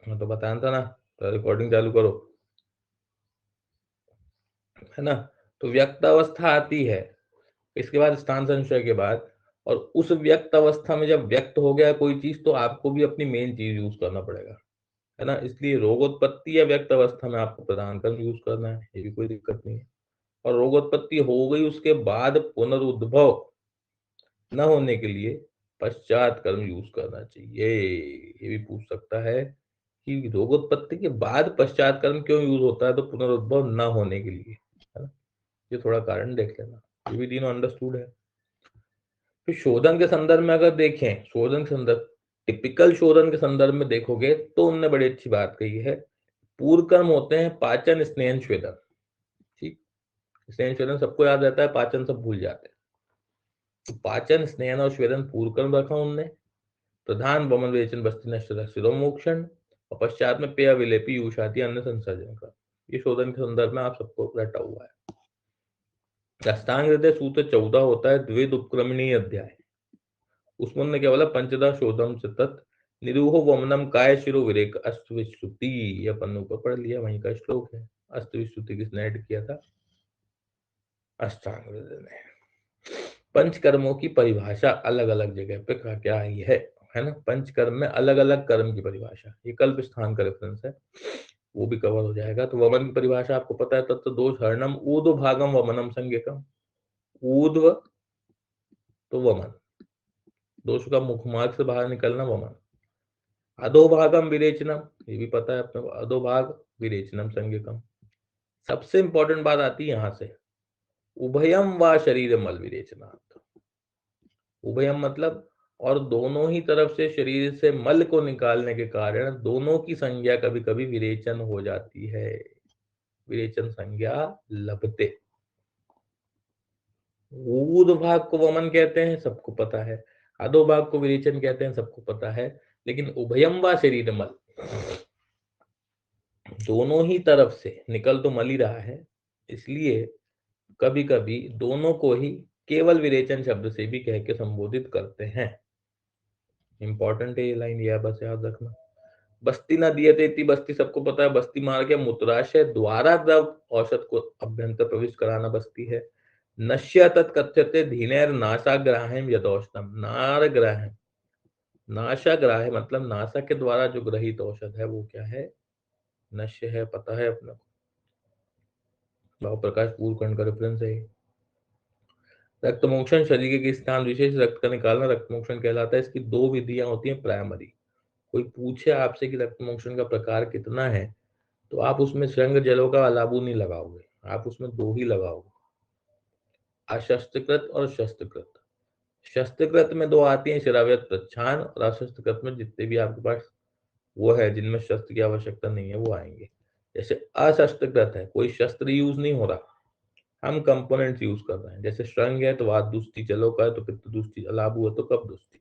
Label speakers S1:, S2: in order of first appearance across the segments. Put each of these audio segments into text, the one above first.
S1: मैं तो बताया था ना, तो रिकॉर्डिंग चालू करो, है ना। तो व्यक्त अवस्था आती है, इसके बाद स्थान संशय के बाद, और उस व्यक्त अवस्था में जब व्यक्त हो गया कोई चीज, तो आपको भी अपनी मेन चीज यूज करना पड़ेगा, है ना। इसलिए रोगोत्पत्ति या व्यक्त अवस्था में आपको प्रधान कर्म यूज करना है, ये भी कोई दिक्कत नहीं है। और रोगोत्पत्ति हो गई, उसके बाद पुनरुद्भव न होने के लिए पश्चात कर्म यूज करना चाहिए। ये भी पूछ सकता है कि रोगोत्पत्ति के बाद पश्चात कर्म क्यों यूज होता है, तो पुनरुद्भव न होने के लिए, है ना। ये थोड़ा कारण देख लेना, ये भी तीनों अंडरस्टूड है। फिर शोधन के संदर्भ में अगर देखें, शोधन के संदर्भ, टिपिकल शोधन के संदर्भ में देखोगे तो उनने बड़ी अच्छी बात कही है। पूर्व कर्म होते हैं पाचन, स्नेहन, स्वेदन। ठीक, स्नेहन स्वेदन सबको याद रहता है, पाचन सब भूल जाते हैं। तो पाचन, स्नेहन और स्वेदन पूर्व कर्म रखा उनने। प्रधान वमन विरेचन बस्ती नष्ट शिरोमोक्षण, और पश्चात में पेय विलेपी यूषाति अन्न संसर्जन का। ये शोधन के संदर्भ में आप सबको रटा हुआ है। अष्टांग हृदय सूत्र 14 होता है, द्विद उपक्रमणीय अध्याय। उसमें उन्होंने क्या बोला, पंचदा शोधम से तत् निरूह वमनम काय शिरो विरेक अष्टविश्रुति। ये अपन ने ऊपर पढ़ लिया, वहीं का श्लोक है। अष्टविश्रुति किसने ऐड किया था, अष्टांग हृदय ने। पंचकर्मों की परिभाषा अलग अलग जगह पे क्या आई है ना। पंचकर्म में अलग अलग कर्म की परिभाषा, ये कल्प स्थान का रेफरेंस है, वो भी कवर हो जाएगा। तो वमन की परिभाषा आपको पता है, तत्व दोष हरणम ऊर्ध्व भागम वमनम संज्ञकम। ऊर्ध्व तो वमन, दोष का मुखमार्ग से बाहर निकलना वमन। अधोभागम विरेचनम, ये भी पता है अपने को, अधोभाग विरेचनम संज्ञकम। सबसे इंपॉर्टेंट बात आती है यहां से, उभयम व शरीर मल विरेचनात्। उभयम मतलब, और दोनों ही तरफ से शरीर से मल को निकालने के कारण दोनों की संज्ञा कभी कभी विरेचन हो जाती है। विरेचन संज्ञा लभते। ऊर्ध्व भाग को वमन कहते हैं, सबको पता है। अधो भाग को विरेचन कहते हैं, सबको पता है। लेकिन उभयम व शरीर मल, दोनों ही तरफ से निकल तो मल ही रहा है, इसलिए कभी कभी दोनों को ही केवल विरेचन शब्द से भी कह के संबोधित करते हैं। इंपॉर्टेंट है ये लाइन, यह बस याद रखना। बस्ती न दियते इति, बस्ती सबको पता है, बस्ती मार के मूत्राशय द्वारा द्रव औषध को अभ्यंतर प्रविष्ट कराना बस्ती है। नश्य तत्कथ्यते धीनेर नासाग्राह्यम यदौषधम। नारग्राह्यम, नाशाग्राह्य मतलब नासा के द्वारा जो ग्रहित औषध है वो क्या है, नश्य है, पता है अपना। भाव प्रकाश पूर्वखंड का रेफरेंस है। रक्तमोक्षण, शरीर के स्थान विशेष रक्त का निकालना रक्तमोक्षण कहलाता है। इसकी दो विधियां होती हैं प्राइमरी। कोई पूछे आपसे कि रक्तमोक्षण का प्रकार कितना है, तो आप उसमें श्रृंग जलों का अलाबू नहीं लगाओगे, आप उसमें दो ही लगाओगे, अशस्त्रकृत और शस्त्रकृत। शस्त्रकृत में दो आती हैं, शिराव्यत प्रच्छान, और अशस्त्रकृत में जितने भी आपके पास वो है जिनमें शस्त्र की आवश्यकता नहीं है वो आएंगे। जैसे अशस्त्रकृत है, कोई शस्त्र यूज नहीं हो रहा, हम कंपोनेंट्स यूज कर रहे हैं। जैसे श्रृंग है तो वात दुष्टि जलों का है, तो पित्त दुष्टि, अलाबू है तो कफ दुष्टि।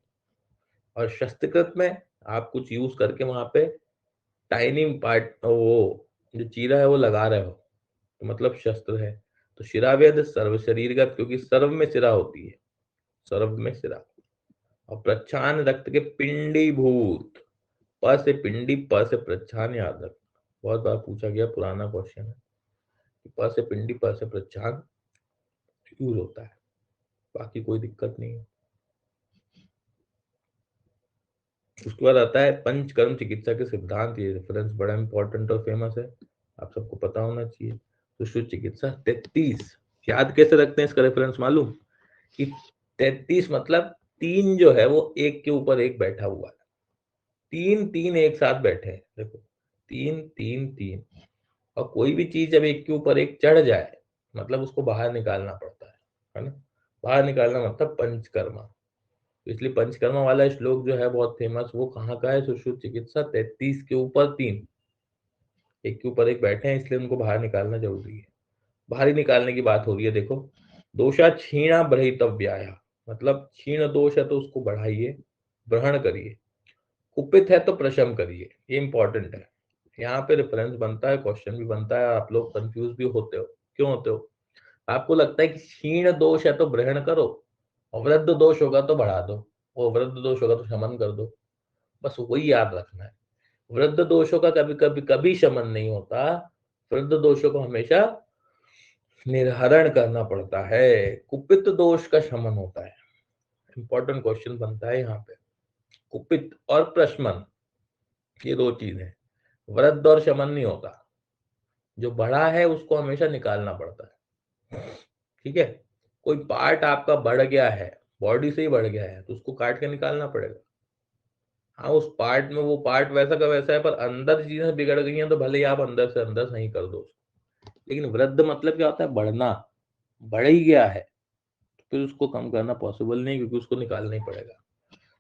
S1: और शस्त्रकृत में आप कुछ यूज करके वहां पे टाइनी पार्ट, वो जो चीरा है वो लगा रहे हो, तो मतलब शस्त्र है। तो शिरावेद सर्व शरीरगत, क्योंकि सर्व में शिरा होती है, सर्व में शिरा। और प्रच्छान रक्त के पिंडीभूत, प से पिंडी, प से प्रच्छान, याद रख, बहुत बार पूछा गया, पुराना क्वेश्चन है। प से पिंडी, प से प्रच्छान यूज होता है, बाकी कोई दिक्कत नहीं है। उसके बाद आता है पंचकर्म चिकित्सा के सिद्धांत। ये रेफरेंस बड़ा इंपॉर्टेंट और फेमस है, आप सबको पता होना चाहिए। सुश्रुत चिकित्सा 33, याद कैसे रखते हैं इसका रेफरेंस मालूम, कि 33 मतलब तीन जो है वो एक के ऊपर एक बैठा हुआ है, तीन तीन एक साथ बैठे हैं, देखो, तीन तीन तीन। और कोई भी चीज जब एक के ऊपर एक चढ़ जाए, मतलब उसको बाहर निकालना पड़ता है ना। बाहर निकालना मतलब पंचकर्मा। तो इसलिए पंचकर्मा वाला श्लोक जो है बहुत फेमस, वो कहाँ का है, सुश्रुत चिकित्सा 33 के ऊपर तीन, एक के ऊपर एक बैठे हैं, इसलिए उनको बाहर निकालना जरूरी है। बाहर ही निकालने की बात हो रही है, देखो। दोषा क्षीणा ब्रहितव्याया, मतलब क्षीण दोष है तो उसको बढ़ाइए, ग्रहण करिए। कुपित है तो प्रशम करिए, ये इंपॉर्टेंट है। यहाँ पे रेफरेंस बनता है, क्वेश्चन भी बनता है, आप लोग कंफ्यूज भी होते हो। क्यों होते हो, आपको लगता है कि क्षीण दोष है तो ग्रहण करो, और वृद्ध दोष होगा तो बढ़ा दो, और वृद्ध दोष होगा तो शमन कर दो। बस वही याद रखना है। वृद्ध दोषों का कभी कभी कभी शमन नहीं होता, वृद्ध दोषों को हमेशा निर्हरण करना पड़ता है, कुपित दोष का शमन होता है। इंपॉर्टेंट क्वेश्चन बनता है यहाँ पे। कुपित और प्रशमन ये दो चीज है, वृद्ध और शमन नहीं होता। जो बढ़ा है उसको हमेशा निकालना पड़ता है, ठीक है। कोई पार्ट आपका बढ़ गया है, बॉडी से ही बढ़ गया है, तो उसको काट के निकालना पड़ेगा। हाँ, उस पार्ट में वो पार्ट वैसा का वैसा है, पर अंदर चीजें बिगड़ गई हैं तो भले ही आप अंदर से अंदर सही कर दो उसको। लेकिन वृद्ध मतलब क्या होता है, बढ़ना, बढ़ ही गया है, तो फिर उसको कम करना पॉसिबल नहीं, क्योंकि उसको निकालना ही पड़ेगा।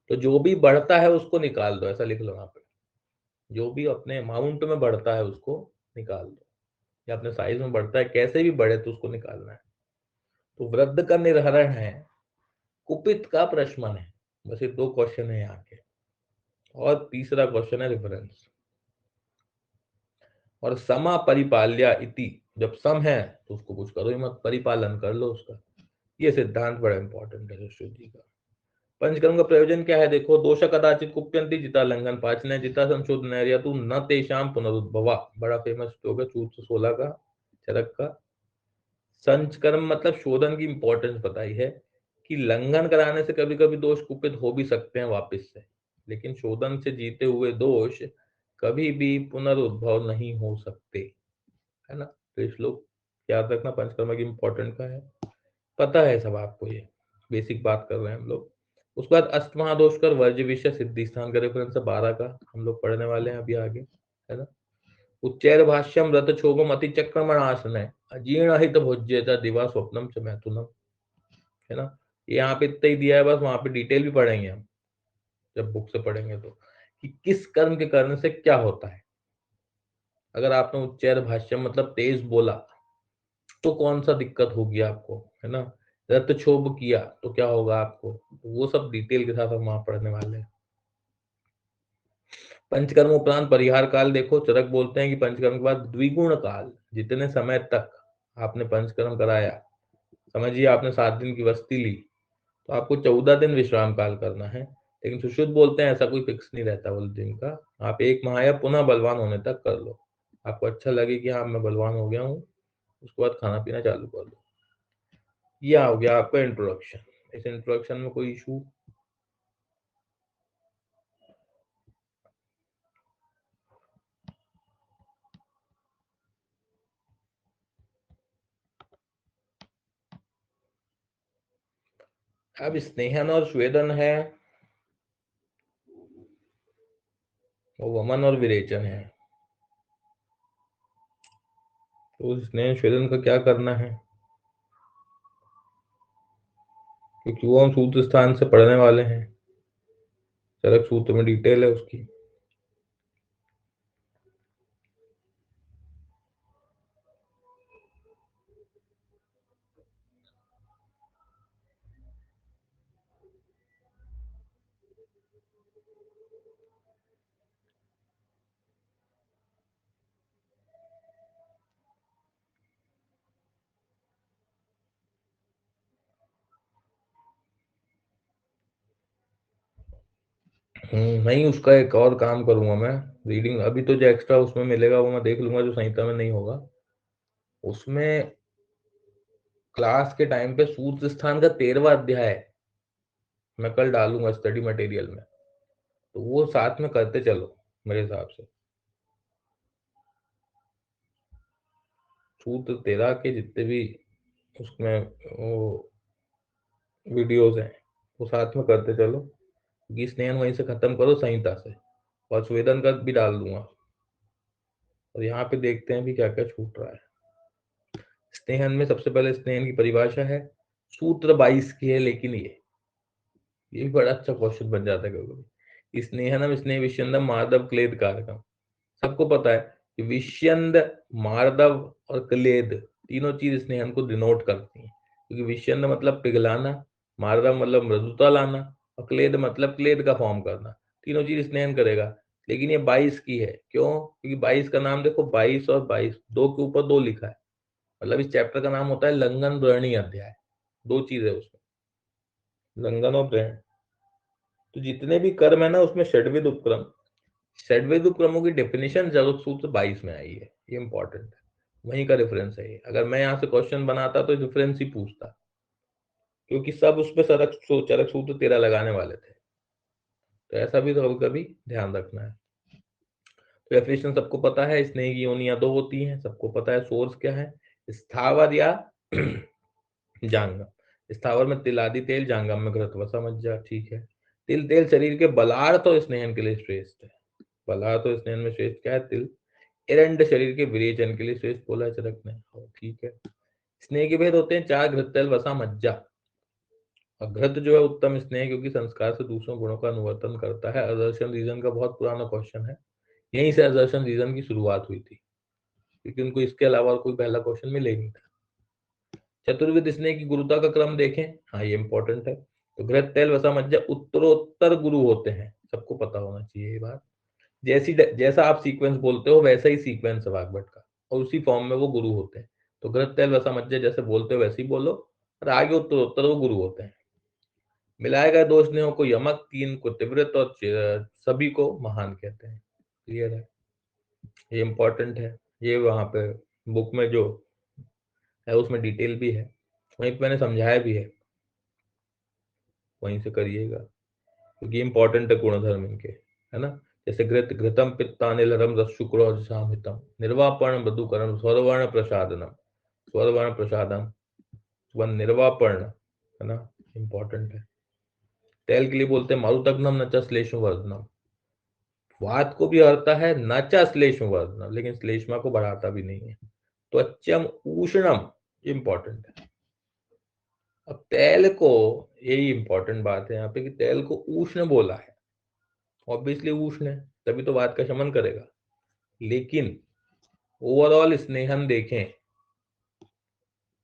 S1: तो जो भी बढ़ता है उसको निकाल दो, ऐसा लिख लो यहाँ पे। जो भी अपने अमाउंट में बढ़ता है उसको निकाल दो, या अपने साइज में बढ़ता है, कैसे भी बढ़े तो उसको निकालना है। तो वृद्ध का निर्हरण है, कुपित का प्रशमन है। बस ये दो क्वेश्चन है यहाँ के। और तीसरा क्वेश्चन है रेफरेंस। और समा परिपाल्या इति, जब सम है तो उसको कुछ करो ही मत, परिपालन कर लो उसका। ये सिद्धांत बड़ा इंपॉर्टेंट है ऋषि जी का। पंचकर्म का प्रयोजन क्या है, देखो, दोष कदाचित कुप्यंति जिता लंघन पाचन जिता संशोधन या तू न तेषाम पुनरुद्भवा, बड़ा फेमस श्लोक है सूत्र 16 का, चरक का। संचकर्म मतलब शोधन की इंपॉर्टेंस बताई है, कि लंघन कराने से कभी कभी दोष कुपित हो भी सकते हैं वापस से, लेकिन शोधन से जीते हुए दोष कभी भी पुनरुद्भव नहीं हो सकते, है ना। तो इस श्लोक याद रखना, पंचकर्म की इंपॉर्टेंट का है, पता है सब आपको, ये बेसिक बात कर रहे हैं हम लोग। उसके बाद अष्टमहादोष कर वर्ज्य विषय सिद्धि स्थान का रेफरेंस 12 का हम लोग पढ़ने वाले हैं अभी आगे, है ना। उच्चैर भाष्यम रथ क्षोभम अति चक्रमण आसन अजीर्ण हित भोज्यता दिवा स्वप्नम च मैथुनम, है ना। ये यहाँ पे इतना ही दिया है, बस वहां पे डिटेल भी पढ़ेंगे हम जब बुक से पढ़ेंगे तो, कि किस कर्म के करने से क्या होता है। अगर आपने उच्चैर भाष्यम मतलब तेज बोला तो कौन सा दिक्कत होगी आपको, है ना। रक्त क्षोभ किया तो क्या होगा आपको, वो सब डिटेल के साथ हम वहां पढ़ने वाले हैं। पंचकर्म उपरांत परिहार काल, देखो चरक बोलते हैं कि पंचकर्म के बाद द्विगुण काल, जितने समय तक आपने पंचकर्म कराया, समझिए आपने 7 दिन की वस्ती ली, तो आपको 14 दिन विश्राम काल करना है। लेकिन सुश्रुत बोलते हैं ऐसा कोई फिक्स नहीं रहता बोल दिन का, आप 1 माह या पुनः बलवान होने तक कर लो। आपको अच्छा लगे कि हाँ मैं बलवान हो गया हूँ, उसके बाद खाना पीना चालू कर दो। यह हो गया आपका इंट्रोडक्शन। इस इंट्रोडक्शन में कोई इशू? अब स्नेहन और स्वेदन है, वो वमन और विरेचन है। तो स्नेह स्वेदन का क्या करना है, क्योंकि वो हम सूत्र स्थान से पढ़ने वाले हैं, चरक सूत्र में डिटेल है उसकी। नहीं, उसका एक और काम करूंगा मैं, रीडिंग अभी तो जो एक्स्ट्रा उसमें मिलेगा वो मैं देख लूंगा, जो संहिता में नहीं होगा उसमें। क्लास के टाइम पे सूत्र स्थान का 13वां अध्याय मैं कल डालूंगा स्टडी मटेरियल में, तो वो साथ में करते चलो मेरे हिसाब से। सूत्र 13 के जितने भी उसमें वो वीडियोस हैं वो साथ में करते चलो, क्योंकि स्नेहन वहीं से खत्म करो संहिता से, और स्वेदन का भी डाल दूंगा। और यहाँ पे देखते हैं भी क्या क्या छूट रहा है। स्नेहन में सबसे पहले स्नेहन की परिभाषा है, सूत्र 22 की है, लेकिन ये भी बड़ा अच्छा क्वेश्चन बन जाता है कभी कभी। स्नेहनम स्नेह विष्यंदम मार्दव क्लेद कारकम, सबको पता है कि विष्यंद, मार्दव और क्लेद तीनों चीज स्नेहन को डिनोट करती हैं, क्योंकि विष्यंद मतलब पिघलाना, मार्दव मतलब मृदुता लाना, और क्लेद मतलब क्लेद का फॉर्म करना। तीनों चीज स्नेहन करेगा। लेकिन ये 22 की है, क्यों? क्योंकि 22 का नाम देखो, 22 और 22 दो के ऊपर दो लिखा है, मतलब इस चैप्टर का नाम होता है लंघन ब्रहणी अध्याय। दो चीज है उसमें, लंघन और ब्रहण। तो जितने भी कर्म है ना उसमें षड्विध उपक्रम, षड्वेद उपक्रमों की डेफिनेशन चरक सूत्र 22 में आई है, ये इंपॉर्टेंट है, वहीं का रेफरेंस है ये। अगर मैं यहाँ से क्वेश्चन बनाता तो रेफरेंस ही पूछता, क्योंकि सब उसपे चरक सूत्र 13 लगाने वाले थे, तो ऐसा भी तो कभी ध्यान रखना है। तो डेफिनेशन सबको पता है, स्नेह की योनियां दो होती हैं, सबको पता है। सोर्स क्या है, स्थावर या जांगम। स्थावर में तिल आदि तेल, जांगम में घृत वसा मज्जा, ठीक है। तिल तेल शरीर के बलार्थ और स्नेहन के लिए श्रेष्ठ है। बलार्थ और स्नेहन में श्रेष्ठ क्या है, तिल। एरंड शरीर के विरेचन के लिए श्रेष्ठ बोला है चरक ने, ठीक है। स्नेह के भेद होते हैं चार, घृत तेल वसा मज्जा। और घृत जो है उत्तम स्नेह, क्योंकि संस्कार से दूसरों गुणों का अनुवर्तन करता है। अदर्शन रीजन का बहुत पुराना क्वेश्चन है, यहीं से अदर्शन रीजन की शुरुआत हुई थी, क्योंकि उनको इसके अलावा कोई पहला क्वेश्चन मिले नहीं था। चतुर्विध स्नेह की गुरुता का क्रम देखें, हाँ ये इंपॉर्टेंट है। तो घृत तेल वसा मज्जा उत्तरोत्तर गुरु होते हैं, सबको पता होना चाहिए ये बात। जैसा आप सीक्वेंस बोलते हो वैसा ही सीक्वेंस है वाग्भट का, और उसी फॉर्म में वो गुरु होते हैं। तो घृत तेल वसा मज्जा जैसे बोलते हो वैसे ही बोलो, और आगे उत्तरोत्तर वो गुरु होते हैं। मिलाए गए दो स्नेहों को यमक, तीन को तीव्रत, और सभी को महान कहते हैं। क्लियर है, ये इंपॉर्टेंट है। ये वहां पे बुक में जो है उसमें डिटेल भी है, वहीं पे मैंने समझाया भी है, वहीं से करिएगा, क्योंकि इंपॉर्टेंट है गुणधर्म इनके, है ना। जैसे घृत घृतम पित्तानिलरम रस शुक्र और शामितम निर्वापर्ण मधुकरम स्वरवर्ण प्रसादनम, स्वरवर्ण प्रसादम वन निर्वापर्ण, है ना, इंपॉर्टेंट है। तेल के लिए बोलते हैं मारुतग्नम न च श्लेष्म वर्धनम, वात को भी हरता है, न च श्लेष्म वर्धनम, लेकिन श्लेष्मा को बढ़ाता भी नहीं है। तो अच्छम उष्णम, इंपॉर्टेंट है। अब तेल को, यही इंपॉर्टेंट बात है यहाँ पे कि तेल को उष्ण बोला है, ऑब्वियसली उष्ण है, तभी तो बात का शमन करेगा। लेकिन ओवरऑल स्नेहन देखें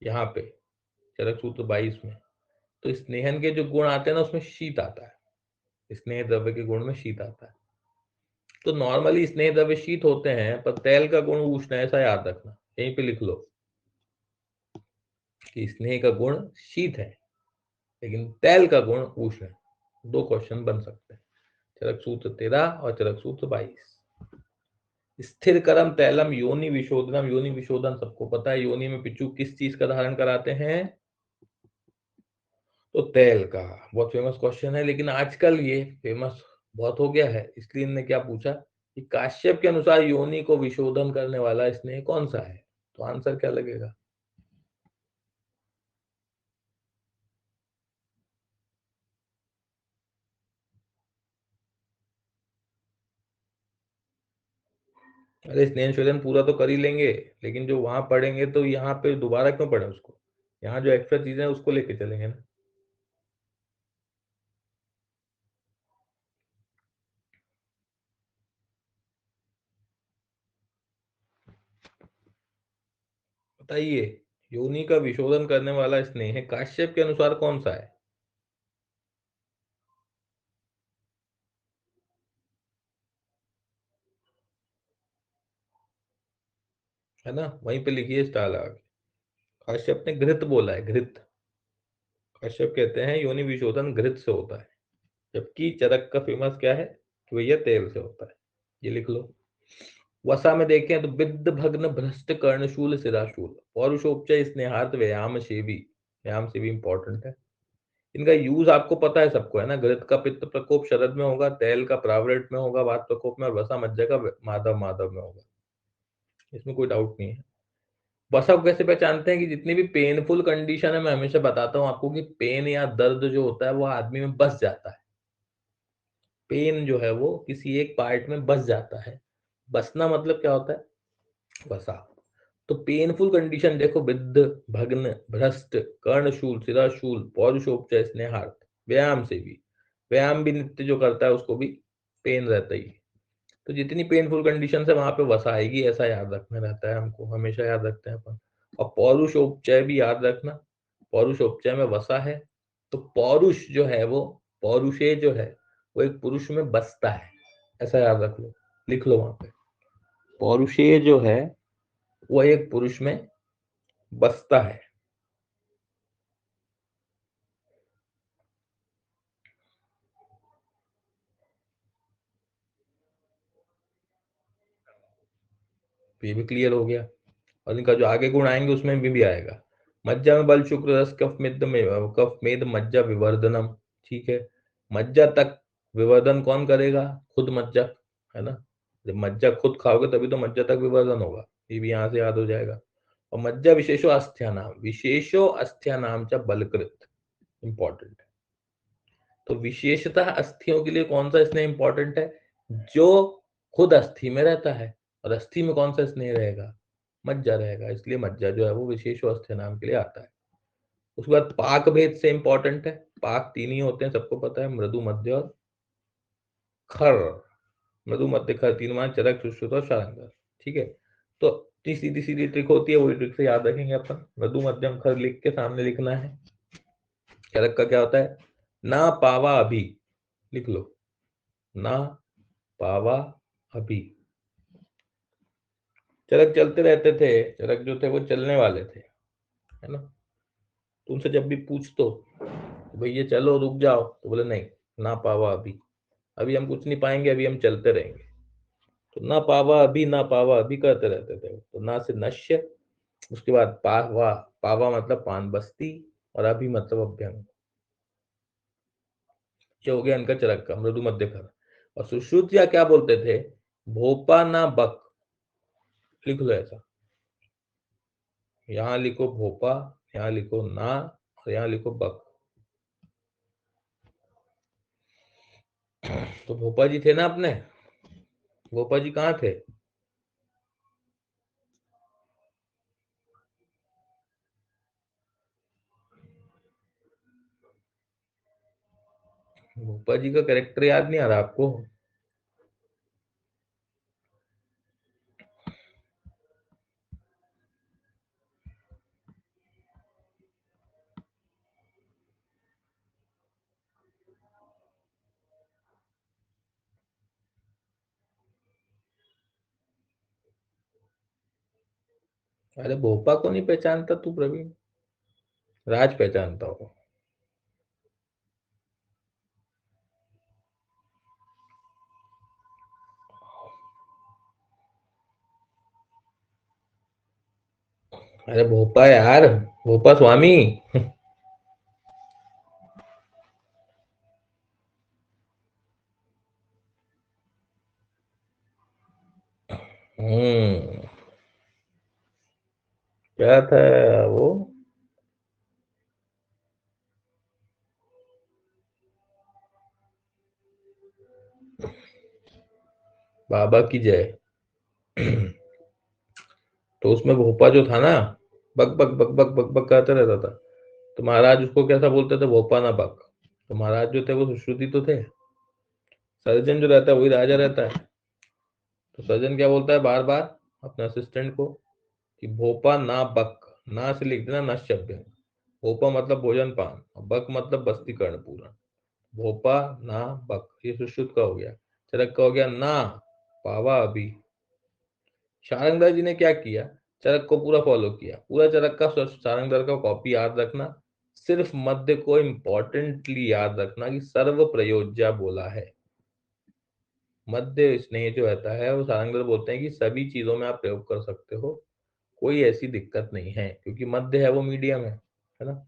S1: यहाँ पे चरक सूत्र 22 में, तो स्नेहन के जो गुण आते हैं ना उसमें शीत आता है, स्नेह द्रव्य के गुण में शीत आता है। तो नॉर्मली स्नेह द्रव्य शीत होते हैं, पर तेल का गुण उष्ण है, ऐसा याद रखना, यहीं पे लिख लो कि स्नेह का गुण शीत है लेकिन तेल का गुण उष्ण है। दो क्वेश्चन बन सकते हैं, चरक सूत्र 13 और चरक सूत्र 22। स्थिर करम तैलम योनि विशोधनम, योनि विशोधन सबको पता है, योनि में पिच्चू किस चीज का धारण कराते हैं, तो तेल का। बहुत फेमस क्वेश्चन है, लेकिन आजकल ये फेमस बहुत हो गया है, इसलिए इनने क्या पूछा कि काश्यप के अनुसार योनि को विशोधन करने वाला स्नेह कौन सा है, तो आंसर क्या लगेगा। अरे स्नेह शोधन पूरा तो कर ही लेंगे, लेकिन जो वहां पढ़ेंगे तो यहाँ पे दोबारा क्यों पढ़े उसको, यहाँ जो एक्स्ट्रा चीजें हैं उसको लेके चलेंगे ना। बताइए, योनि का विशोधन करने वाला स्नेह काश्यप के अनुसार कौन सा है ना, वहीं पे लिखिए स्टार आगे। काश्यप ने घृत बोला है, घृत। कश्यप कहते हैं योनि विशोधन घृत से होता है, जबकि चरक का फेमस क्या है कि भैया तेल से होता है, ये लिख लो। वसा में देखें तो विद्ध भग्न भ्रष्ट कर्णशूल सिराशूल पौरुषोपचय स्नेहार्थ व्यायाम सेवी, व्यायाम से भी इंपॉर्टेंट है। इनका यूज आपको पता है, सबको है ना। घृत का पित्त प्रकोप शरद में होगा, तेल का प्रावृत में होगा, वात प्रकोप में, और वसा मज्जा का माधव माधव में होगा, इसमें कोई डाउट नहीं है। वसा को कैसे पहचानते हैं कि जितनी भी पेनफुल कंडीशन है, मैं हमेशा बताता हूँ आपको कि पेन या दर्द जो होता है वो आदमी में बस जाता है। पेन जो है वो किसी एक पार्ट में बस जाता है, बसना मतलब क्या होता है, वसा। तो पेनफुल कंडीशन देखो, विद्ध भग्न भ्रष्ट कर्णशूल सिराशूल पौरुषोपचय स्नेहार्थ व्यायाम से भी, व्यायाम भी नित्य जो करता है उसको भी पेन रहता ही है। तो जितनी पेनफुल कंडीशन है वहां पे वसा आएगी, ऐसा याद रखना रहता है हमको, हमेशा याद रखते हैं अपन। और पौरुषोपचय भी याद रखना, पौरुषोपचय में वसा है। तो पौरुष जो है वो, पौरुषे जो है वो एक पुरुष में बसता है, ऐसा याद रख लो, लिख लो वहां पे। पौरुषे जो है वो एक पुरुष में बसता है। तो ये भी क्लियर हो गया। और इनका जो आगे गुण आएंगे उसमें भी आएगा। मज्जा में बल शुक्र रस कफ मेद में कफ मेद मज्जा विवर्धनम। ठीक है, मज्जा तक विवर्धन कौन करेगा? खुद मज्जा, है ना। जब मज्जा खुद खाओगे तभी तो मज्जा तक विवर्धन होगा, ये भी यहाँ से याद हो जाएगा। और मज्जा विशेषो अस्थिया नाम च बलकृत, इंपॉर्टेंट है। तो विशेषतः अस्थियों के लिए कौन सा स्नेह इंपॉर्टेंट है? जो खुद अस्थि में रहता है। और अस्थि में कौन सा स्नेह रहेगा? मज्जा रहेगा, इसलिए मज्जा जो है वो विशेषो अस्थिया नाम के लिए आता है। उसके बाद पाक भेद से इंपॉर्टेंट है। पाक तीन ही होते हैं, सबको पता है, मृदु मध्य और खर। मृदु मध्य खर तीन मान चरक सुश्रुत और शारंगर। ठीक है, तो सीधी सीधी ट्रिक होती है, वही ट्रिक से याद रखेंगे अपन। मृदु मध्यम खर लिख के सामने लिखना है। चरक का क्या होता है? ना पावा अभी, लिख लो, ना पावा अभी। चरक चलते रहते थे, चरक जो थे वो चलने वाले थे, है ना। तो उनसे जब भी पूछ तो भैया चलो रुक जाओ, तो बोले नहीं, ना पावा अभी, अभी हम कुछ नहीं पाएंगे, अभी हम चलते रहेंगे। तो ना पावा अभी, ना पावा अभी करते रहते थे। तो ना से नश्य, उसके बाद पावा, पावा मतलब पान बस्ती, और अभी मतलब अभ्यंग। ये हो गया इनका चरक का मृदु मध्य खर। और सुश्रुतिया क्या बोलते थे? भोपा ना बक, लिख लो ऐसा, यहाँ लिखो भोपा, यहाँ लिखो ना, और यहाँ लिखो बक। तो भोपा जी थे ना अपने, भोपा जी कहाँ थे? भोपा जी का कैरेक्टर याद नहीं आ रहा आपको? अरे भोपा को नहीं पहचानता तू प्रवीण? राज पहचानता हो। अरे भोपा यार, भोपा स्वामी। हम्म, क्या था वो? बाबा की जय। तो उसमें भोपा जो था ना, बक बक बक बक बक बक करता रहता था। तो महाराज उसको कैसा बोलते थे? भोपा ना बक। तो महाराज जो थे वो सुश्रुति तो थे, सर्जन जो रहता है वही राजा रहता है। तो सर्जन क्या बोलता है बार बार अपने असिस्टेंट को कि भोपा ना बक, ना से लिख देना न शब्द। भोपा मतलब भोजन पान, और बक मतलब बस्ती कर्ण पूरण। भोपा ना बक, ये सुश्रुत का हो गया। चरक का हो गया ना पावा अभी। शारंगधर जी ने क्या किया? चरक को पूरा फॉलो किया, पूरा चरक का शारंगधर का कॉपी याद रखना। सिर्फ मध्य को इंपॉर्टेंटली याद रखना कि सर्व प्रयोज्या बोला है। मध्य स्नेह जो रहता है वो शारंगधर बोलते हैं कि सभी चीजों में आप प्रयोग कर सकते हो, कोई ऐसी दिक्कत नहीं है, क्योंकि मध्य है वो मीडियम है ना।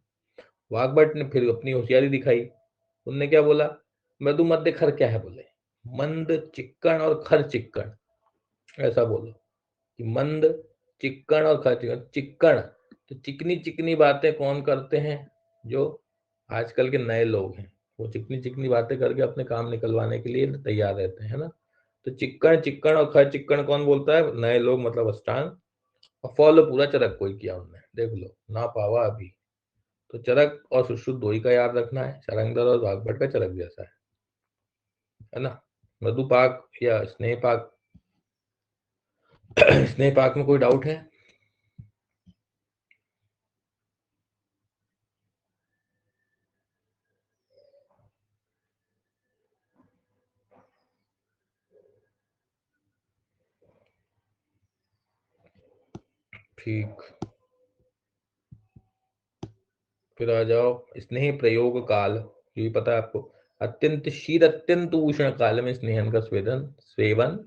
S1: वाग्भट ने फिर अपनी होशियारी दिखाई। उनने क्या बोला? मृदु मध्य खर क्या है? बोले मंद चिक्कण और खर चिक्कण, ऐसा बोलो कि मंद चिक्कण और खर चिक्कण। चिक्कण तो चिकनी चिकनी बातें कौन करते हैं? जो आजकल के नए लोग हैं, वो चिकनी चिकनी बातें करके अपने काम निकलवाने के लिए तैयार रहते हैं, है ना। तो चिक्कण चिक्कण और खर चिक्कण कौन बोलता है? नए लोग, मतलब अष्टांग। और फॉलो पूरा चरक को ही किया उनने, देख लो, ना पावा अभी। तो चरक और सुश्रुत दो ही का याद रखना है, शारंगधर और वाग्भट का चरक जैसा है ना। मधुपाक या स्नेह पाक। स्नेह पाक में कोई डाउट है? ठीक, फिर आ जाओ स्नेह प्रयोग काल। ये पता है आपको? अत्यंत शीत अत्यंत उष्ण काल में स्नेहन का स्वेदन सेवन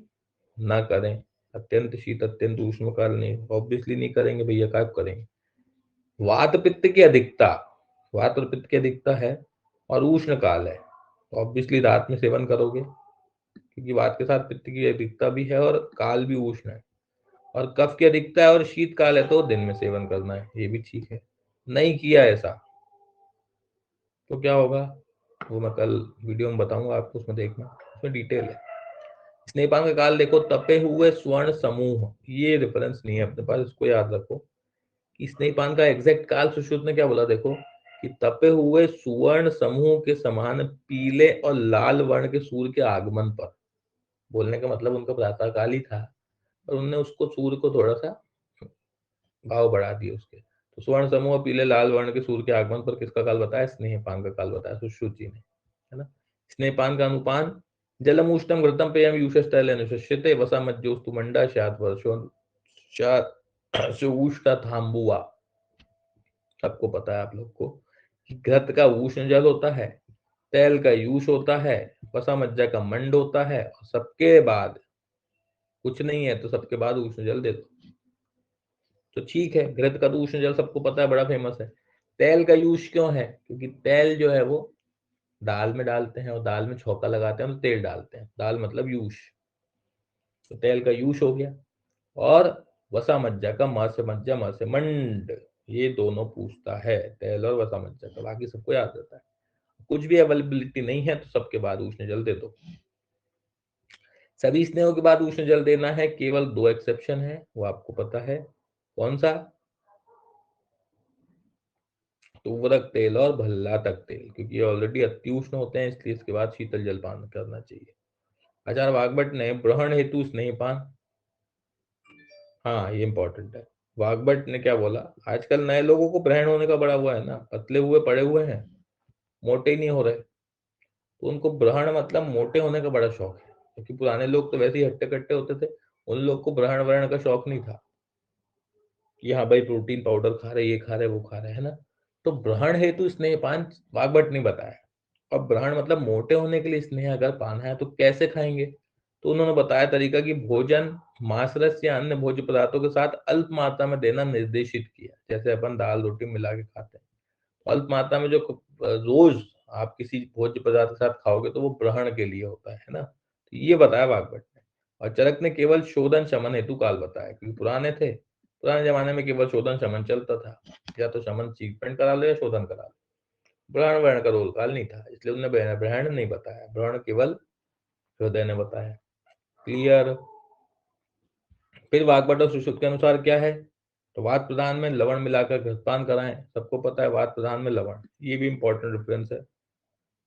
S1: न करें। अत्यंत शीत अत्यंत उष्ण काल नहीं, ऑब्वियसली नहीं करेंगे भैया, क्या करेंगे। वात पित्त की अधिकता, वात और पित्त की अधिकता है और उष्ण काल है, ऑब्वियसली रात में सेवन करोगे, क्योंकि वात के साथ पित्त की अधिकता भी है और काल भी उष्ण है, और कफ की अधिकता है और शीतकाल है तो दिन में सेवन करना है, ये भी ठीक है। नहीं किया ऐसा तो क्या होगा, वो मैं कल वीडियो में बताऊंगा आपको, उसमें देखना, उसमें डिटेल है। स्नेहपान का काल देखो, तपे हुए स्वर्ण समूह, ये रेफरेंस नहीं है अपने पास, इसको याद रखो कि स्नेहपान का एग्जैक्ट काल सुश्रुत ने क्या बोला, देखो कि तपे हुए सुवर्ण समूह के समान पीले और लाल वर्ण के सूर्य के आगमन पर, बोलने का मतलब उनका प्रातः काल ही था, और उनने उसको सूर्य को थोड़ा सा भाव बढ़ा दिए उसके, तो स्वर्ण समूह पीले लाल वर्ण के सूर्य के आगमन पर किसका काल बताया, स्नेहपान का काल बताया सुश्रुत जी ने, है ना। स्नेहपान का अनुपान, जलम उष्णम घृतम पेयम यूषस्तैल अनुशस्यते वसा मज्जोस्तु मंडा शात वर्षो उष्ण थाम्बुआ। सबको पता है आप लोग को कि घृत का उष्ण जल होता है, तेल का यूष होता है, वसा मज्जा का मंड होता है, और सबके बाद कुछ नहीं है तो सबके बाद उष्ण जल दे दो, तो ठीक है। घृत का तो उष्ण जल सबको पता है, बड़ा फेमस है। तेल का यूज क्यों है, क्योंकि तेल जो है वो दाल में डालते हैं, और दाल में छौंका लगाते हैं तो तेल डालते हैं, दाल मतलब यूज, तो तेल का यूज हो गया। और वसा मज्जा का म से मज्जा म से मंड, ये दोनों पूछता है, तेल और वसा मज्जा का, बाकी सबको याद रहता है। कुछ भी अवेलेबिलिटी नहीं है तो सबके बाद उष्ण जल दे दो। सभी स्नेहों के बाद उष्ण जल देना है, केवल दो एक्सेप्शन है, वो आपको पता है कौन सा, तुवरक तेल और भल्लातक तेल, क्योंकि ये ऑलरेडी अति उष्ण होते हैं, इसलिए इसके बाद शीतल जलपान करना चाहिए। आचार्य वाग्भट ने ब्रहण हेतु स्नेहपान, हाँ ये इंपॉर्टेंट है। वाग्भट ने क्या बोला, आजकल नए लोगों को ग्रहण होने का बड़ा हुआ है ना, पतले हुए पड़े हुए हैं, मोटे ही नहीं हो रहे, तो उनको ग्रहण मतलब मोटे होने का बड़ा शौक है, क्योंकि पुराने लोग तो वैसे ही हट्टे कट्टे होते थे, उन लोग को ग्रहण वरण का शौक नहीं था कि हाँ भाई प्रोटीन पाउडर खा रहे, ये खा रहे, वो खा रहे, है ना। तो ग्रहण हेतु स्नेहपान वाग्भट ने बताया। अब ग्रहण मतलब मोटे होने के लिए स्नेह अगर पाना है तो कैसे खाएंगे, तो उन्होंने बताया तरीका कि भोजन मांसरस या अन्य भोज्य पदार्थों के साथ अल्प मात्रा में देना निर्देशित किया, जैसे अपन दाल रोटी मिला के खाते हैं, अल्प मात्रा में जो रोज आप किसी भोज्य पदार्थ के साथ खाओगे तो वो ग्रहण के लिए होता है ना, तो ये बताया वाग्भट ने। और चरक ने केवल शोधन शमन हेतु काल बताया, क्योंकि पुराने थे, पुराने जमाने में केवल शोधन शमन चलता था, या तो शमन ट्रीटमेंट करा लो या शोधन करा लो, ग्रहण वर्ण का रोल काल नहीं था, इसलिए उन्होंने ग्रहण नहीं बताया, ग्रहण केवल हृदय ने बताया। क्लियर। फिर वाग्भट और सुश्रुत के अनुसार क्या है, तो वात प्रधान में लवण मिलाकर घृतपान कराएं, सबको पता है वात प्रधान में लवण, ये भी इंपॉर्टेंट रेफरेंस है।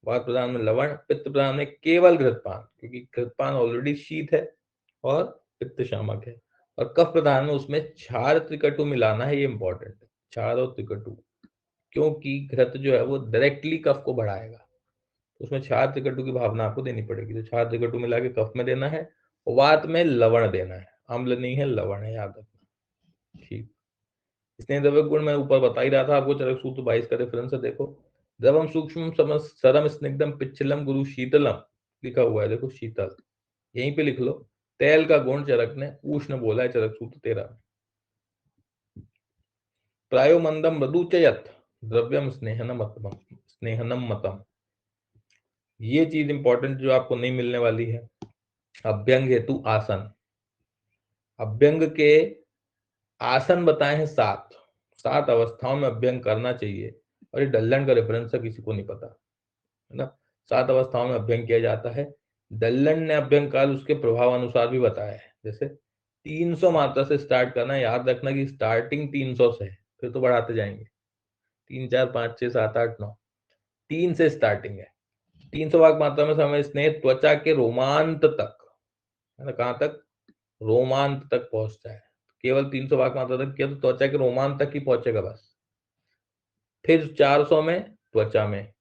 S1: वात प्रधान में लवण, पित्त प्रधान में केवल घृतपान, क्योंकि घृतपान ऑलरेडी शीत है और पित्त शामक है। और कफ प्रधान में उसमें क्षार त्रिकटु मिलाना है, ये इंपॉर्टेंट है, क्षार और त्रिकटु, क्योंकि घृत जो है वो डायरेक्टली कफ को बढ़ाएगा, तो उसमें क्षार त्रिकटु की भावना आपको देनी पड़ेगी, तो क्षार त्रिकटु मिला के कफ में देना है, वात में लवण देना है, अम्ल नहीं है लवण है, याद रखना। ठीक। स्नेह द्रव्य गुण मैं ऊपर बता ही रहा था आपको, चरक सूत्र 22 का रेफरेंस है, देखो द्रवम सूक्ष्म सरम स्निग्धम पिच्छलम गुरु शीतलम, लिखा हुआ है देखो शीतल, यहीं पे लिख लो। तेल का गुण चरक ने उष्ण बोला है, चरक सूत्र 13 में। प्रायो मंदम मृदुचयत द्रव्यम स्नेहनम मतम, ये चीज इंपॉर्टेंट जो आपको नहीं मिलने वाली है। अभ्यंग हेतु आसन, अभ्यंग के आसन बताए हैं सात, सात अवस्थाओं में अभ्यंग करना चाहिए, और ये डल्लन का रेफरेंस है, किसी को नहीं पता, है ना। सात अवस्थाओं में अभ्यंग किया जाता है, डल्लन ने अभ्यंग काल उसके प्रभाव अनुसार भी बताया है, जैसे 300 मात्रा से स्टार्ट करना, याद रखना कि स्टार्टिंग 300 से है, फिर तो बढ़ाते जाएंगे, 3 4 5 6 7 8 9, 3 से स्टार्टिंग है। 300 वाक मात्रा में समय स्नेह त्वचा के रोमांत तक, है ना, कहाँ तक, रोमांत तक पहुंचता है, केवल 300 वाक मात्रा तक किया तो त्वचा के रोमांत तक ही पहुंचेगा बस। फिर 400 में त्वचा में,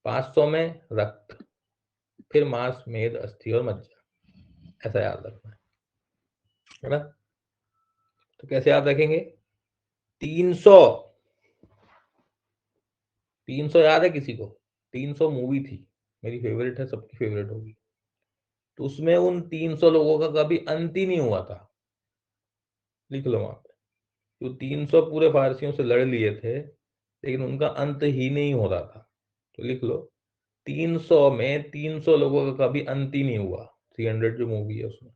S1: 500 में रक्त, फिर मांस मेद अस्थि और मज्जा, ऐसा याद रखना है ना। तो कैसे याद रखेंगे, 300, 300 याद है किसी को, 300 मूवी थी, मेरी फेवरेट है, सबकी फेवरेट होगी। तो उसमें उन 300 लोगों का कभी अंत ही नहीं हुआ था। लिख लो वहां पे, जो 300 पूरे फारसियों से लड़ लिए थे लेकिन उनका अंत ही नहीं हो रहा था। तो लिख लो, 300 में 300 लोगों का कभी अंत ही नहीं हुआ। 300 जो मूवी है उसमें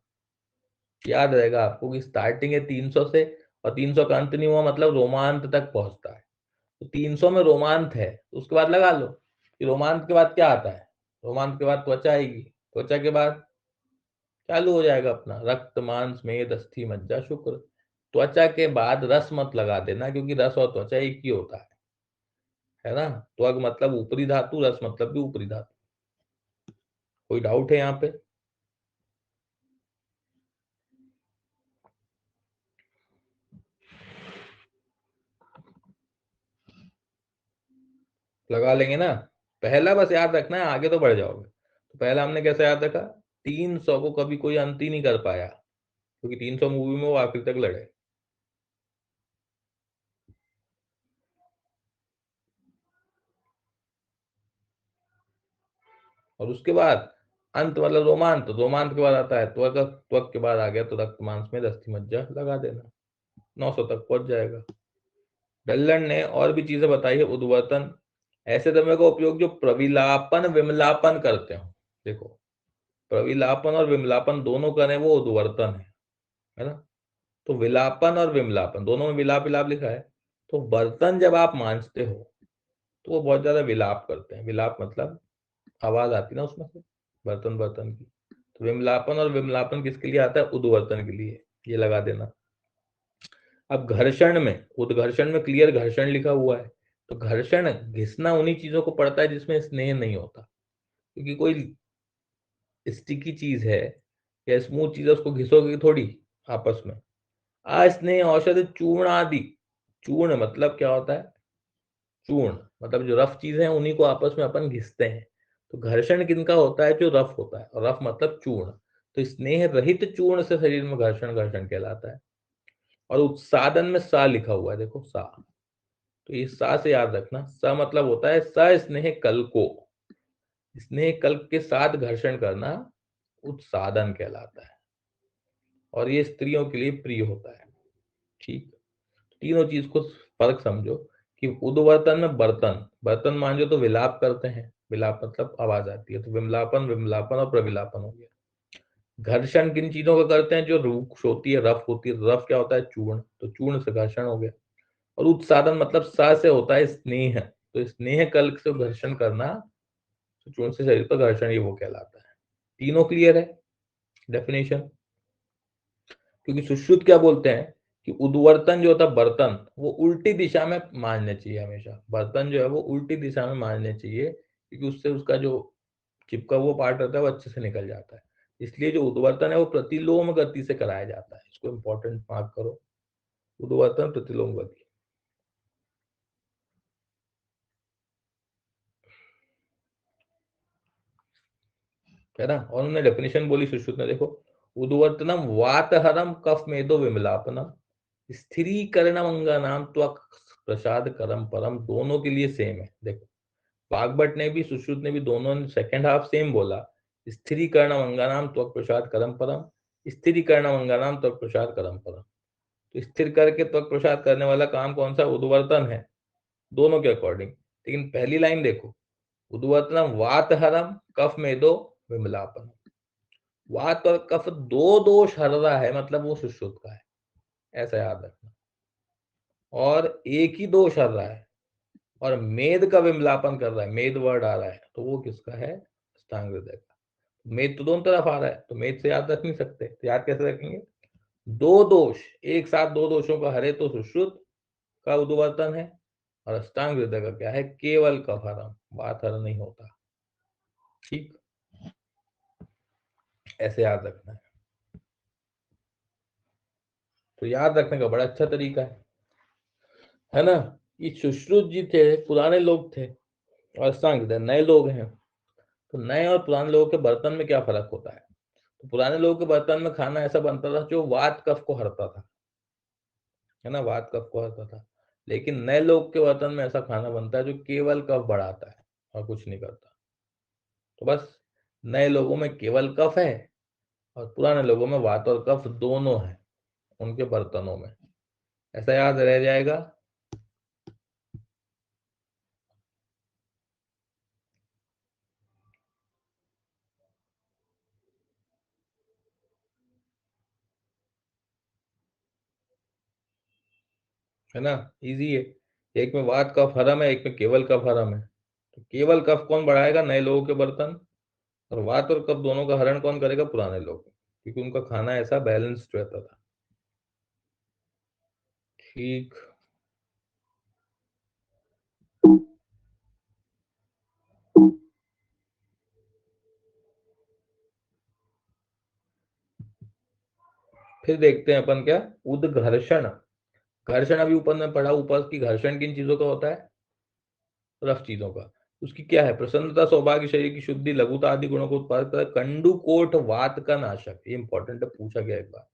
S1: याद रहेगा आपको कि स्टार्टिंग है 300 से और 300 का अंत नहीं हुआ, मतलब रोमांत तक पहुंचता है। तो 300 में रोमांत है, तो उसके बाद लगा लो कि रोमांत के बाद क्या आता है। रोमांत के बाद त्वचा आएगी, त्वचा के बाद चालू हो जाएगा अपना रक्त मांस मेद अस्थि मज्जा शुक्र। त्वचा के बाद रस मत लगा देना, क्योंकि रस और त्वचा एक ही होता है ना। त्वग मतलब ऊपरी धातु, रस मतलब भी ऊपरी धातु। कोई डाउट है यहाँ पे? लगा लेंगे ना। पहला बस याद रखना है, आगे तो बढ़ जाओगे। तो पहला हमने कैसे याद रखा, 300 को कभी कोई अंत ही नहीं कर पाया, क्योंकि 300 मूवी में वो आखिर तक लड़े। और उसके बाद अंत मतलब रोमांत, रोमांत के बाद आता है त्वक, त्वक के बाद आ गया तो रक्त मांस में दस्ती मज्जा लगा देना, 900 तक पहुंच जाएगा। डल्लन ने और भी चीजें बताई है, उद्वर्तन ऐसे द्रव्य का उपयोग जो प्रविलापन विमलापन करते हो। देखो, प्रविलापन और विमलापन दोनों करें वो उद्वर्तन है ना। तो विलापन और विमलापन दोनों में विलाप विलाप लिखा है। तो बर्तन जब आप मांजते हो तो वो बहुत ज्यादा विलाप करते हैं। विलाप मतलब आवाज आती ना उसमें से, बर्तन बर्तन की। तो विमलापन और विमलापन किसके लिए आता है, उद्वर्तन के लिए। ये लगा देना। अब घर्षण में, उद्घर्षण में क्लियर घर्षण लिखा हुआ है। तो घर्षण घिसना उन्हीं चीजों को पड़ता है जिसमें स्नेह नहीं होता, क्योंकि कोई स्टिकी चीज है या स्मूथ चीज है उसको घिसोगे थोड़ी आपस में। अस्नेह औषध चूर्ण आदि, चूर्ण मतलब क्या होता है, चूर्ण मतलब जो रफ चीजें हैं उन्हीं को आपस में अपन घिसते हैं। तो घर्षण किनका होता है, जो रफ होता है, और रफ मतलब चूर्ण। तो स्नेह रहित चूर्ण से शरीर में घर्षण घर्षण कहलाता है। और उत्सादन में सा लिखा हुआ है, देखो सा। तो ये सा से याद रखना, सा मतलब होता है स स्नेह कल को, स्नेह कल्प के साथ घर्षण करना उत्सादन कहलाता है। और ये स्त्रियों के लिए प्रिय होता है। ठीक, तीनों चीज को फर्क समझो कि उद्वर्तन में बर्तन, बर्तन मांजो तो विलाप करते हैं, विलाप मतलब आवाज आती है। तो विमलापन, विमलापन और प्रविलापन हो गया। घर्षण किन चीजों का करते हैं, जो रूक्ष होती है, रफ होती है। रफ क्या होता है, चूर्ण, तो चूर्ण से घर्षण हो गया। और उत्सादन मतलब सा से होता है स्नेह, तो स्नेह कल्क से घर्षण करना, तो चूर्ण से शरीर पर घर्षण, ये वो कहलाता है। तीनों क्लियर है डेफिनेशन। क्योंकि सुश्रुत क्या बोलते हैं कि उद्वर्तन जो होता है बर्तन, वो उल्टी दिशा में मांजने चाहिए हमेशा। बर्तन जो है वो उल्टी दिशा में मांजने चाहिए, क्योंकि उससे उसका जो चिपका हुआ पार्ट रहता है वो अच्छे से निकल जाता है। इसलिए जो उद्वर्तन है वो प्रतिलोम गति से कराया जाता है। इसको इंपॉर्टेंट मार्क करो, उद्वर्तन प्रतिलोम गति, है ना। और उन्होंने डेफिनेशन बोली सुश्रुत ने, देखो, उद्वर्तनम वातहरम कफ मेदो विमलापनम स्थिरीकरणम अंगानाम त्वक प्रसाद करम परम, दोनों के लिए सेम है। देखो, वाग्भट ने भी सुश्रुत ने भी दोनों ने सेकंड हाफ सेम बोला। स्थिरीकरणम अंगानाम त्वक प्रसाद करम परम, स्थिरीकरणम अंगानाम त्वक प्रसाद करम परम। तो स्थिर करके त्वक प्रसाद करने वाला काम कौन सा, उद्वर्तन है, दोनों के अकॉर्डिंग। लेकिन पहली लाइन देखो, उद्वर्तनम वातहरम कफ मेदो विमलापन, वात और कफ दो दोष हर रहा है, मतलब वो सुश्रुत का है, ऐसा याद रखना। और एक ही दोष हर रहा है और मेद का विमलापन कर रहा है, मेद वर्ड आ रहा है, तो वो किसका है, अष्टांग हृदय का। मेद तो दोनों तरफ आ रहा है, तो मेद से याद रख नहीं सकते, तो याद कैसे रखेंगे, दो दोष एक साथ, दो दोषों का हरे तो सुश्रुत का उद्वर्तन है, और अष्टांग हृदय का क्या है, केवल कफहरम, बात हर नहीं होता। ठीक, ऐसे याद रखना है। तो याद रखने का बड़ा अच्छा तरीका है ना। ये सुश्रुत जी थे, पुराने लोग थे, और अष्टांग हृदय नए लोग हैं। तो नए और पुराने लोगों के बर्तन में क्या फर्क होता है। तो पुराने लोगों के बर्तन में खाना ऐसा बनता था जो वात कफ को हरता था, है ना, वात कफ को हरता था। लेकिन नए लोग के बर्तन में ऐसा खाना बनता है जो केवल कफ बढ़ाता है और कुछ नहीं करता। तो बस, नए लोगों में केवल कफ है, और पुराने लोगों में वात और कफ दोनों है उनके बर्तनों में। ऐसा याद रह जाएगा। है ना, इजी है। एक में वात कफ हरम है, एक में केवल कफ हरम है। तो केवल कफ कौन बढ़ाएगा? नए लोगों के बर्तन। और वात और कफ दोनों का हरण कौन करेगा? पुराने लोग, क्योंकि उनका खाना ऐसा बैलेंस्ड रहता था। ठीक। फिर देखते हैं अपन क्या, उद्घर्षण। घर्षण अभी ऊपर में पढ़ा, ऊपर की घर्षण किन चीजों का होता है? रफ चीजों का। उसकी क्या है? प्रसन्नता, सौभाग्य, शरीर की शुद्धि, लघुता आदि गुणों को उत्पादित करता है। कंडुकोट वात का नाशक, ये इंपॉर्टेंट है, पूछा गया एक बार।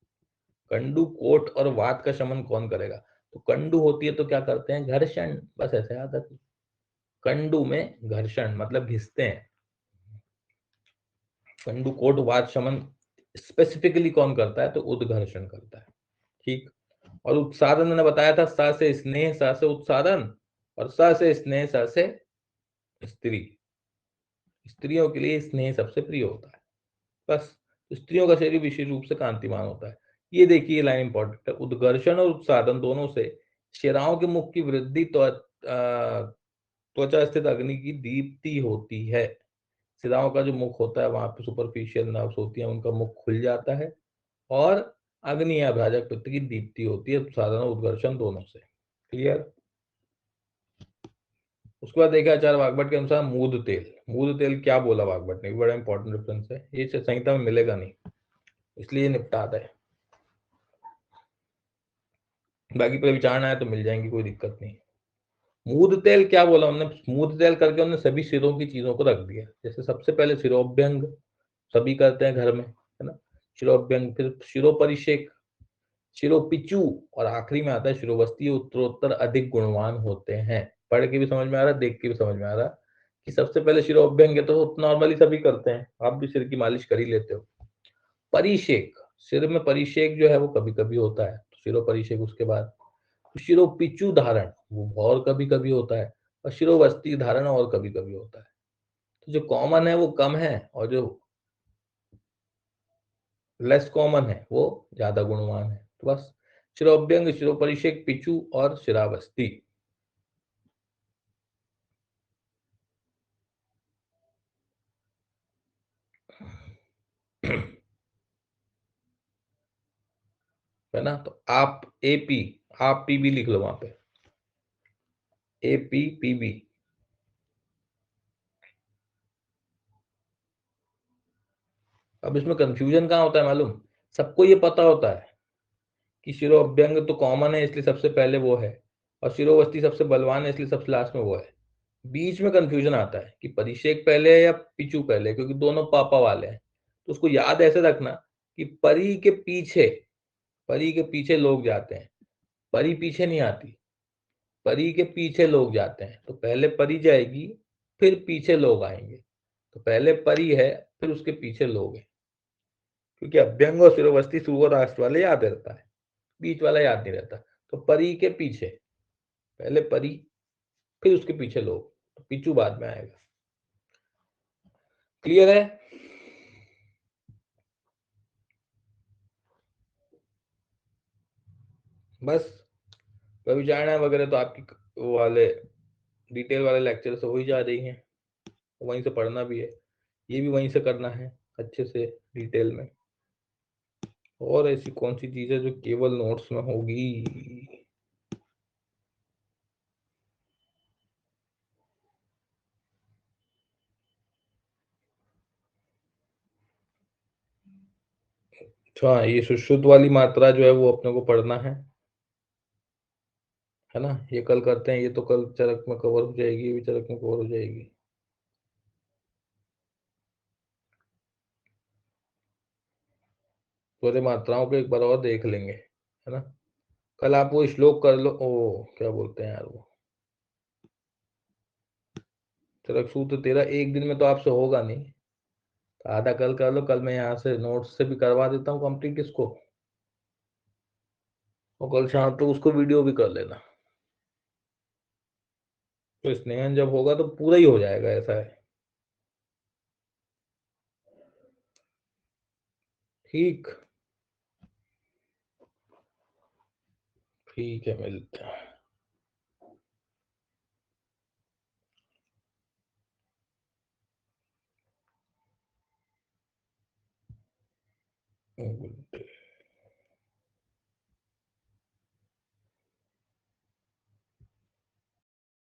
S1: कंडुकोट और वात का शमन कौन करेगा? तो कंडु होती है तो क्या करते हैं? घर्षण, बस ऐसे याद रखिए। कंडु में घर्षण मतलब घिसते हैं। कंडुकोट वात शमन स्पेसिफिकली कौन करता है? तो उद्घर्षण करता है। ठीक। और उत्सादन मैंने बताया था, स से स्नेह, स से उत्सादन, और स से स्नेह, स से स्त्री। स्त्रियों के लिए स्नेह सबसे प्रिय होता है। बस। स्त्रियों का शरीर विशेष रूप से कांतिमान होता है। ये देखिए लाइन इंपॉर्टेंट है। उद्घर्षण और उत्सादन दोनों से शिराओं के मुख की वृद्धि, त्वचा स्थित अग्नि की दीप्ति होती है। शिराओं का जो मुख होता है वहां पे सुपरफिशियल नर्व्स होती हैं, उनका मुख खुल जाता है, और अग्नि या अभ्राजक पित्त की दीप्ति होती है, उत्सादन और उद्घर्षण दोनों से। क्लियर। उसके बाद देखा आचार्य वाग्भट के अनुसार मूद तेल। मूद तेल क्या बोला वाग्भट ने? बड़ा इंपॉर्टेंट रेफरेंस है ये, संहिता में मिलेगा नहीं, इसलिए निपटा है। बाकी पर विचार आए तो मिल जाएंगी, कोई दिक्कत नहीं। मूद तेल क्या बोला उन्होंने? मूद तेल करके उन्होंने सभी सिरों की चीजों को रख दिया। जैसे सबसे पहले सिरोभ्यंग, सभी करते हैं घर में, है ना? शिरोभ्यंग, फिर शिरोपरिषेक, शिरोपिचू, और आखिरी में आता है शिरोवस्ती। उत्तरोत्तर अधिक गुणवान होते हैं। पढ़ के भी समझ में आ रहा, देख के भी समझ में आ रहा कि सबसे पहले शिरोभ्यंग है तो नॉर्मली सभी करते हैं, आप भी सिर की मालिश कर ही लेते हो। परिषेक, सिर में परिषेक जो है वो कभी कभी होता है, तो शिरोपरिषेक। उसके बाद शिरोपिचू धारण, वो और कभी कभी होता है, और शिरोवस्ती धारण और कभी कभी होता है। तो जो कॉमन है वो कम है, और जो लेस कॉमन है वो ज्यादा गुणवान है। तो बस शिरोभ्यंग, शिरोपरिषेक, पिचू और शिरावस्ती। है ना? तो आप एपी, आप पीबी लिख लो वहां पे, एपी पीबी। अब इसमें कंफ्यूजन कहाँ होता है मालूम? सबको ये पता होता है कि शिरोअभ्यंग तो कॉमन है इसलिए सबसे पहले वो है, और शिरोवस्ती सबसे बलवान है इसलिए सबसे लास्ट में वो है। बीच में कंफ्यूजन आता है कि परिषेक पहले है या पिचू पहले है, क्योंकि दोनों पापा वाले हैं। तो उसको याद ऐसे रखना कि परी के पीछे लोग जाते हैं, परी पीछे नहीं आती, परी के पीछे लोग जाते हैं। तो पहले परी जाएगी, फिर पीछे लोग आएंगे। तो पहले परी है, फिर उसके पीछे लोग हैं, क्योंकि अभ्यंग और शिरोवस्ती शुरू और लास्ट वाले याद रहता है, बीच वाला याद नहीं रहता। तो परी के पीछे पहले परी, फिर उसके पीछे लोग, तो पीछू बाद में आएगा। क्लियर है? बस। विचारणा वगैरह तो आपकी वो वाले डिटेल वाले लेक्चर से हो ही जा रही हैं, वहीं से पढ़ना भी है, ये भी वहीं से करना है अच्छे से डिटेल में। और ऐसी कौन सी चीज है जो केवल नोट्स में होगी? अच्छा, ये सुश्रुत वाली मात्रा जो है वो अपने को पढ़ना है ना? ये कल करते हैं, ये तो कल चरक में कवर हो जाएगी, ये भी चरक में कवर हो जाएगी। तो मात्राओं को एक बार और देख लेंगे, है ना? कल आप वो श्लोक कर लो, ओ क्या बोलते हैं यार वो, चरक सूत्र तेरा एक दिन में तो आपसे होगा नहीं, आधा कल कर लो, कल मैं यहाँ से नोट्स से भी करवा देता हूँ कंप्लीट इसको, और कल शाम तक उसको वीडियो भी कर लेना। तो स्नेहन जब होगा तो पूरा ही हो जाएगा, ऐसा है। ठीक। ठीक है, मिलते हैं।